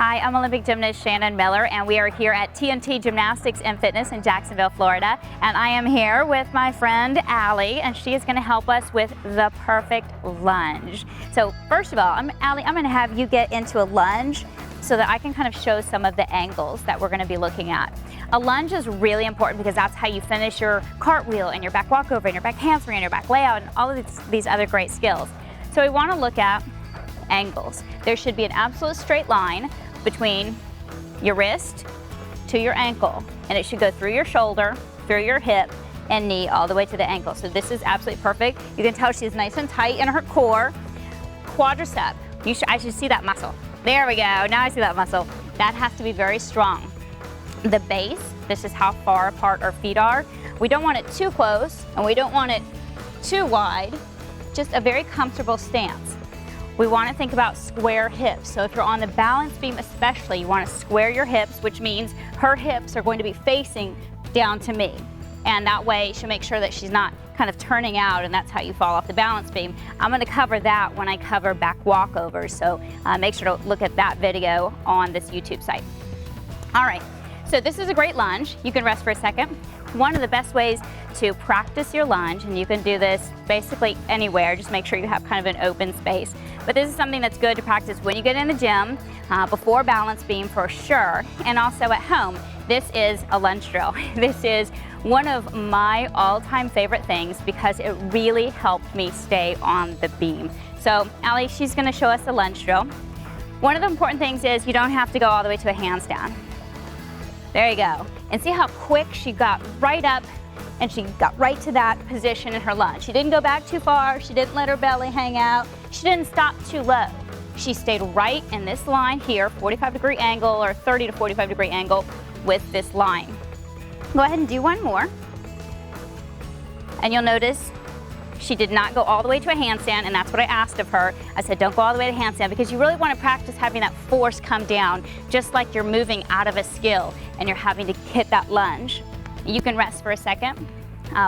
Hi, I'm Olympic gymnast Shannon Miller, and we are here at TNT Gymnastics and Fitness in Jacksonville, Florida. And I am here with my friend Allie, and she is going to help us with the perfect lunge. So first of all, Allie, I'm going to have you get into a lunge so that I can kind of show some of the angles that we're going to be looking at. A lunge is really important because that's how you finish your cartwheel and your back walkover and your back handspring and your back layout and all of these other great skills. So we want to look at angles. There should be an absolute straight line between your wrist to your ankle, and it should go through your shoulder, through your hip and knee, all the way to the ankle. So this is absolutely perfect. You can tell she's nice and tight in her core. Quadricep, I should see that muscle. There we go, now I see that muscle. That has to be very strong. The base, this is how far apart our feet are. We don't want it too close and we don't want it too wide, just a very comfortable stance. We want to think about square hips. So if you're on the balance beam especially, you want to square your hips, which means her hips are going to be facing down to me. And that way she'll make sure that she's not kind of turning out, and that's how you fall off the balance beam. I'm going to cover that when I cover back walkovers, so make sure to look at that video on this YouTube site. All right, so this is a great lunge. You can rest for a second. One of the best ways to practice your lunge, and you can do this basically anywhere, just make sure you have kind of an open space. But this is something that's good to practice when you get in the gym, before balance beam for sure, and also at home. This is a lunge drill. This is one of my all-time favorite things because it really helped me stay on the beam. So Allie, she's gonna show us a lunge drill. One of the important things is you don't have to go all the way to a handstand. There you go. And see how quick she got right up and she got right to that position in her lunge. She didn't go back too far. She didn't let her belly hang out. She didn't stop too low. She stayed right in this line here, 45-degree angle or 30 to 45-degree angle with this line. Go ahead and do one more. And you'll notice she did not go all the way to a handstand, and that's what I asked of her. I said, don't go all the way to handstand because you really want to practice having that force come down, just like you're moving out of a skill and you're having to hit that lunge. You can rest for a second.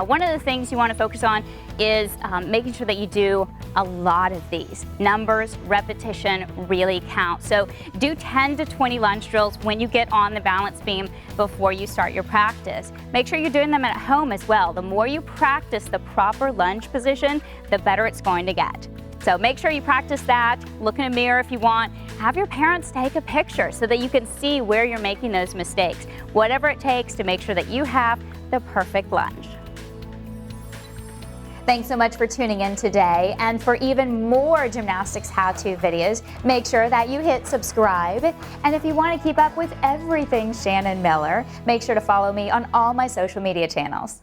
One of the things you want to focus on is making sure that you do a lot of these. Numbers, repetition really count. So do 10 to 20 lunge drills when you get on the balance beam before you start your practice. Make sure you're doing them at home as well. The more you practice the proper lunge position, the better it's going to get. So make sure you practice that. Look in a mirror if you want. Have your parents take a picture so that you can see where you're making those mistakes. Whatever it takes to make sure that you have the perfect lunge. Thanks so much for tuning in today, and for even more gymnastics how-to videos, make sure that you hit subscribe. And if you want to keep up with everything Shannon Miller, make sure to follow me on all my social media channels.